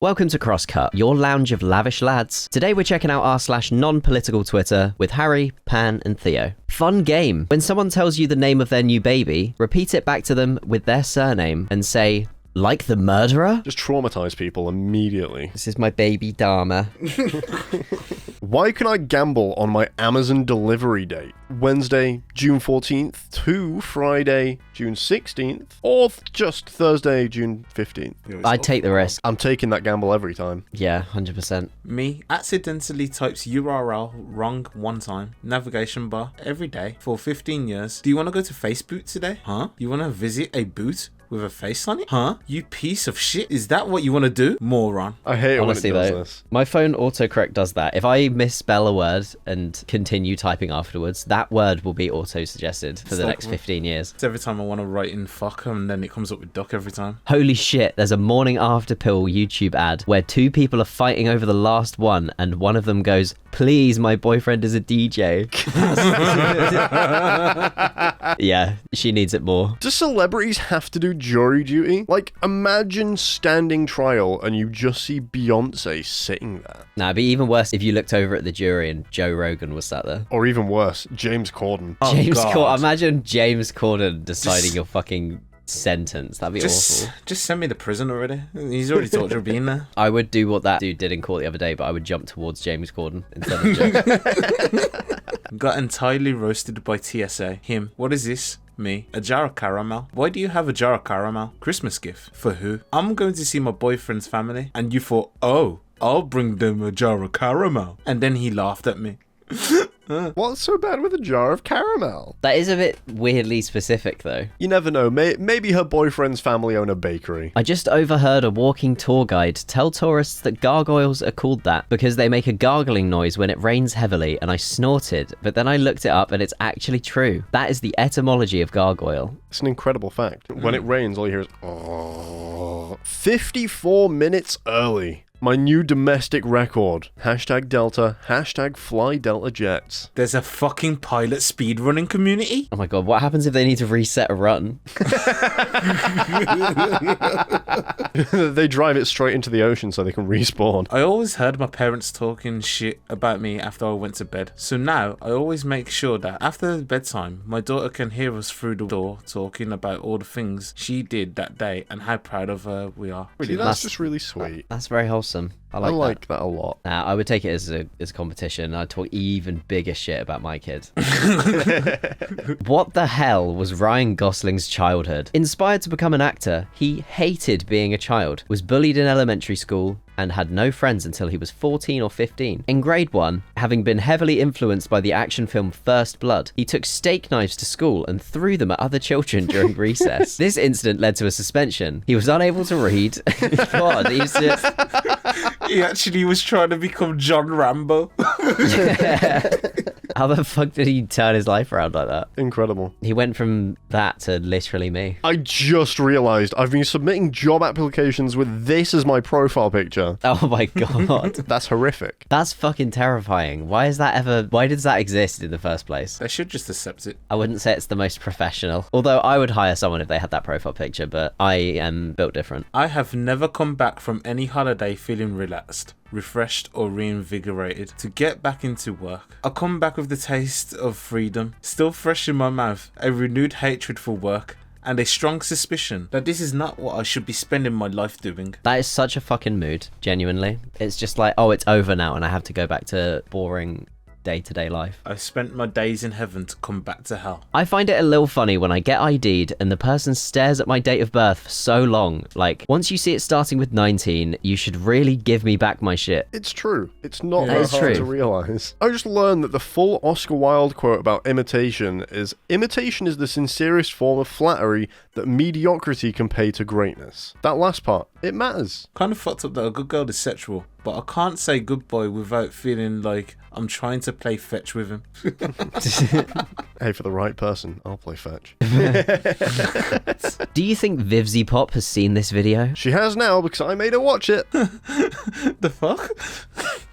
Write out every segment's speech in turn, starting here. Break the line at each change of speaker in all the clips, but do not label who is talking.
Welcome to Crosscut, your lounge of lavish lads. Today we're checking out r/non-political Twitter with Harry, Pan, and Theo. Fun game. When someone tells you the name of their new baby, repeat it back to them with their surname and say, like the murderer?
Just traumatize people immediately.
This is my baby Dharma.
Why can I gamble on my Amazon delivery date? Wednesday, June 14th to Friday, June 16th, or just Thursday, June 15th.
I'd take the risk.
I'm taking that gamble every time.
Yeah, 100%.
Me accidentally types URL wrong one time, navigation bar, every day for 15 years. Do you want to go to Facebook today? Huh? You want to visit a boot with a face on it? Huh? You piece of shit. Is that what you want to do? Moron.
I hate it
Honestly,
when it does
though,
this.
my phone autocorrect does that. If I misspell a word and continue typing afterwards, that word will be auto-suggested for the next 15 years.
It's every time I want to write in fuck and then it comes up with duck every time.
Holy shit, there's a morning after pill YouTube ad where two people are fighting over the last one and one of them goes, please, my boyfriend is a DJ. Yeah, she needs it more.
Do celebrities have to do jury duty? Like, imagine standing trial and you just see Beyonce sitting there.
Nah, it'd be even worse if you looked over at the jury and Joe Rogan was sat there.
Or even worse, James Corden.
Oh,
James
God.
Corden. Imagine James Corden deciding your fucking sentence. That'd be awful.
Just send me the prison already. He's already talked to being there.
I would do what that dude did in court the other day, but I would jump towards James Corden instead of Joe.
Got entirely roasted by TSA. Him. What is this? Me. A jar of caramel. Why do you have a jar of caramel? Christmas gift. For who? I'm going to see my boyfriend's family. And you thought, oh, I'll bring them a jar of caramel. And then he laughed at me.
What's so bad with a jar of caramel?
That is a bit weirdly specific, though.
You never know. Maybe her boyfriend's family own a bakery.
I just overheard a walking tour guide tell tourists that gargoyles are called that because they make a gargling noise when it rains heavily, and I snorted, but then I looked it up and it's actually true. That is the etymology of gargoyle.
It's an incredible fact. When it rains, all you hear is, oh. 54 minutes early. My new domestic record. Hashtag Delta. Hashtag fly Delta jets.
There's a fucking pilot speedrunning community?
Oh my god, what happens if they need to reset a run?
They drive it straight into the ocean so they can respawn.
I always heard my parents talking shit about me after I went to bed. So now I always make sure that after bedtime, my daughter can hear us through the door talking about all the things she did that day and how proud of her we are.
See, that's just really sweet.
That's very wholesome. I like
that a lot.
I would take it as a competition. I'd talk even bigger shit about my kid. What the hell was Ryan Gosling's childhood? Inspired to become an actor, he hated being a child, was bullied in elementary school, and had no friends until he was 14 or 15. In grade 1, having been heavily influenced by the action film First Blood, he took steak knives to school and threw them at other children during recess. This incident led to a suspension. He was unable to read. God, he used to...
He actually was trying to become John Rambo.
How the fuck did he turn his life around like that?
Incredible.
He went from that to literally me.
I just realized I've been submitting job applications with this as my profile picture.
Oh my god.
That's horrific.
That's fucking terrifying. Why does that exist in the first place?
They should just accept it.
I wouldn't say it's the most professional. Although I would hire someone if they had that profile picture, but I am built different.
I have never come back from any holiday feeling relaxed, refreshed or reinvigorated to get back into work. I come back with the taste of freedom still fresh in my mouth, a renewed hatred for work, and a strong suspicion that this is not what I should be spending my life doing.
That is such a fucking mood, genuinely. It's just like, oh, it's over now and I have to go back to boring day-to-day life.
I spent my days in heaven to come back to hell.
I find it a little funny when I get ID'd and the person stares at my date of birth for so long. Like, once you see it starting with 19, you should really give me back my shit.
It's true. It's not
That
that
is
hard
true.
to realize. I just learned that the full Oscar Wilde quote about imitation is the sincerest form of flattery that mediocrity can pay to greatness. That last part, it matters.
Kind of fucked up that a good girl is sexual, but I can't say goodbye without feeling like I'm trying to play fetch with him.
Hey, for the right person, I'll play fetch.
Do you think Vivypop has seen this video?
She has now because I made her watch it.
The fuck?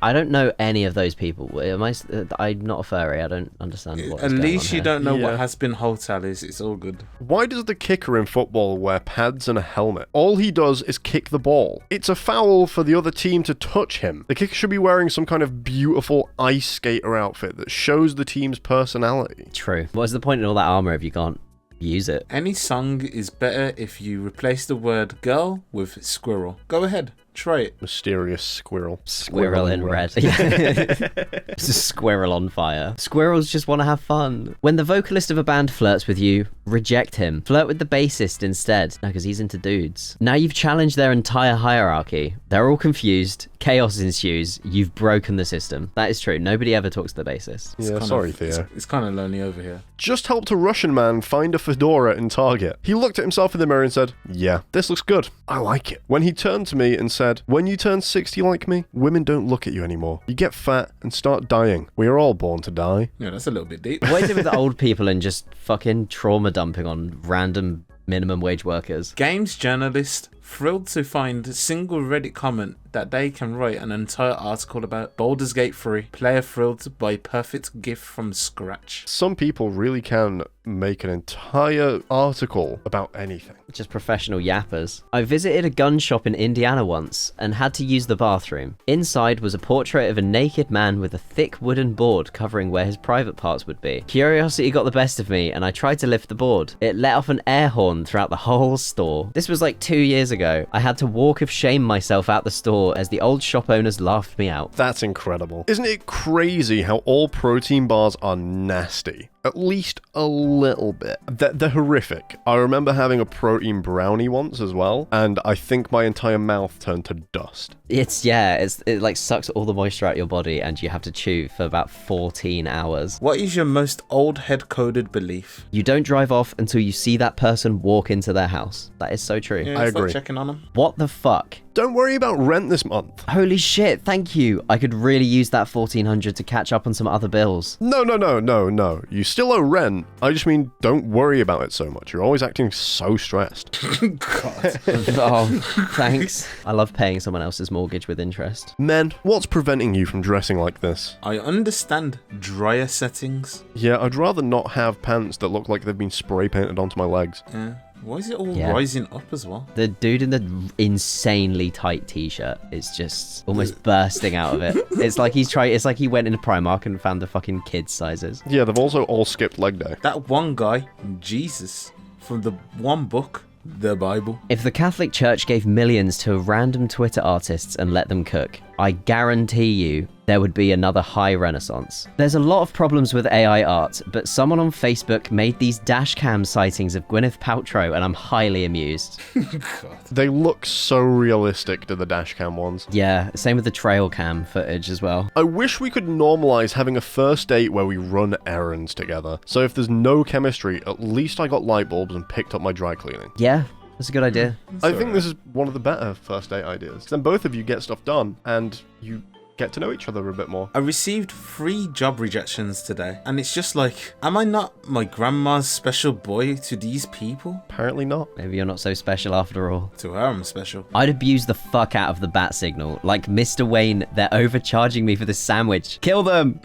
I don't know any of those people. I'm not a furry. I don't understand what.
At least you don't know
Yeah.
what Has Been Hotel is. It's all good.
Why does the kicker in football wear pads and a helmet? All he does is kick the ball. It's a foul for the other team to touch him. The kicker should be wearing some kind of beautiful ice skater outfit that shows the team's personality.
True. What's the point in all that armor if you can't use it?
Any song is better if you replace the word girl with squirrel. Go ahead. Try it.
Mysterious squirrel.
Squirrel in red. It's a squirrel on fire. Squirrels just want to have fun. When the vocalist of a band flirts with you, reject him. Flirt with the bassist instead. No, because he's into dudes. Now you've challenged their entire hierarchy. They're all confused. Chaos ensues. You've broken the system. That is true. Nobody ever talks to the bassist.
Yeah, sorry, Theo.
It's kind of lonely over here.
Just helped a Russian man find a fedora in Target. He looked at himself in the mirror and said, yeah, this looks good. I like it. When he turned to me and said, when you turn 60 like me, women don't look at you anymore. You get fat and start dying. We are all born to die.
Yeah, that's a little bit deep.
What is it with the old people and just fucking trauma dumping on random minimum wage workers?
Games journalist thrilled to find a single Reddit comment that they can write an entire article about. Baldur's Gate 3. Player thrilled by perfect gift from scratch.
Some people really can make an entire article about anything.
Just professional yappers. I visited a gun shop in Indiana once and had to use the bathroom. Inside was a portrait of a naked man with a thick wooden board covering where his private parts would be. Curiosity got the best of me and I tried to lift the board. It let off an air horn throughout the whole store. This was like 2 years ago. I had to walk of shame myself out the store as the old shop owners laughed me out.
That's incredible. Isn't it crazy how all protein bars are nasty? At least a little bit. They're horrific. I remember having a protein brownie once as well, and I think my entire mouth turned to dust.
It like sucks all the moisture out your body and you have to chew for about 14 hours.
What is your most old head-coded belief?
You don't drive off until you see that person walk into their house. That is so true.
Yeah,
I
it's like
agree.
checking on them.
What the fuck?
Don't worry about rent this month.
Holy shit, thank you. I could really use that 1400 to catch up on some other bills.
No. You still owe rent. I just mean, don't worry about it so much. You're always acting so stressed.
God.
Oh, thanks. I love paying someone else's mortgage with interest.
Men, what's preventing you from dressing like this?
I understand dryer settings.
Yeah, I'd rather not have pants that look like they've been spray painted onto my legs.
Yeah. Why is it all
Yeah.
rising up as well?
The dude in the insanely tight t-shirt is just almost bursting out of it. It's like it's like he went into Primark and found the fucking kids sizes.
Yeah, they've also all skipped leg day.
That one guy, Jesus, from the one book, the Bible.
If the Catholic Church gave millions to random Twitter artists and let them cook, I guarantee you there would be another high renaissance. There's a lot of problems with AI art, but someone on Facebook made these dashcam sightings of Gwyneth Paltrow and I'm highly amused.
God.
They look so realistic to the dashcam ones.
Yeah, same with the trail cam footage as well.
I wish we could normalize having a first date where we run errands together. So if there's no chemistry, at least I got light bulbs and picked up my dry cleaning.
Yeah, that's a good idea.
I think this is one of the better first date ideas. Then both of you get stuff done and you get to know each other a bit more.
I received 3 job rejections today, and it's just like, am I not my grandma's special boy to these people?
Apparently not.
Maybe you're not so special after all.
To her, I'm special.
I'd abuse the fuck out of the bat signal. Like, Mr. Wayne, they're overcharging me for this sandwich. Kill them!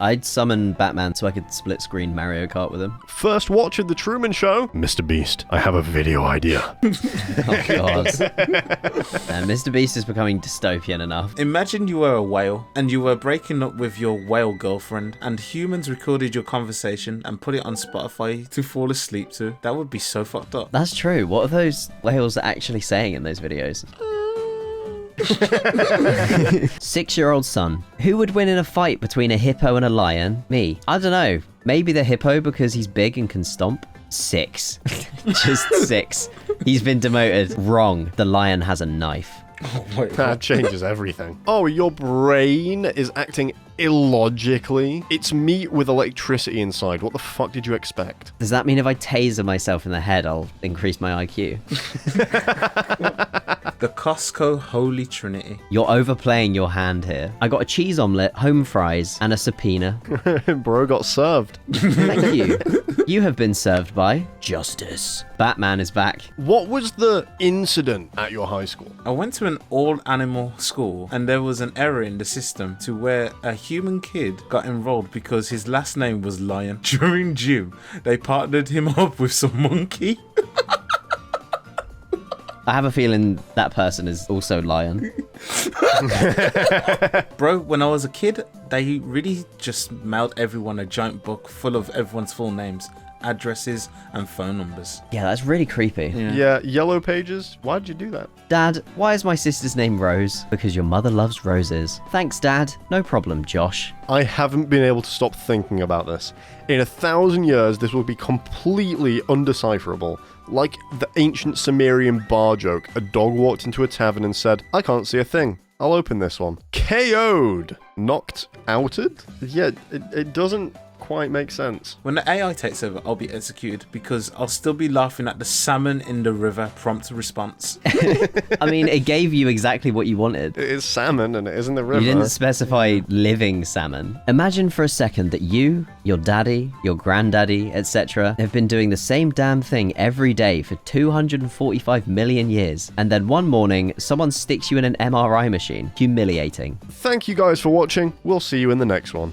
I'd summon Batman so I could split screen Mario Kart with him.
First watch of The Truman Show. Mr. Beast, I have a video idea.
Oh, God. Mr. Beast is becoming dystopian enough.
Imagine you were a whale, and you were breaking up with your whale girlfriend, and humans recorded your conversation and put it on Spotify to fall asleep to. That would be so fucked up.
That's true. What are those whales actually saying in those videos? 6-year-old son. Who would win in a fight between a hippo and a lion? Me. I don't know. Maybe the hippo because he's big and can stomp. 6. Just 6. He's been demoted. Wrong. The lion has a knife.
Oh, wait,
That changes everything. Oh, your brain is acting illogically. It's meat with electricity inside. What the fuck did you expect?
Does that mean if I taser myself in the head, I'll increase my IQ?
The Costco Holy Trinity.
You're overplaying your hand here. I got a cheese omelette, home fries, and a subpoena.
Bro got served.
Thank you. You have been served by Justice. Batman is back.
What was the incident at your high school?
I went to an all-animal school and there was an error in the system to where a human kid got enrolled because his last name was Lion. During gym, they partnered him up with some monkey.
I have a feeling that person is also Lion.
Bro, when I was a kid, they really just mailed everyone a giant book full of everyone's full names, addresses, and phone numbers.
Yeah, that's really creepy.
Yeah, Yellow Pages. Why'd you do that?
Dad, why is my sister's name Rose? Because your mother loves roses. Thanks, Dad. No problem, Josh.
I haven't been able to stop thinking about this. In 1,000 years, this will be completely undecipherable. Like the ancient Sumerian bar joke, a dog walked into a tavern and said, I can't see a thing. I'll open this one. KO'd. Knocked outed? Yeah, it doesn't quite make sense.
When the AI takes over, I'll be executed because I'll still be laughing at the salmon in the river prompt response.
I mean, it gave you exactly what you wanted.
It is salmon and it is in the river.
You didn't specify living salmon. Imagine for a second that you, your daddy, your granddaddy, etc. have been doing the same damn thing every day for 245 million years. And then one morning, someone sticks you in an MRI machine. Humiliating.
Thank you guys for watching. We'll see you in the next one.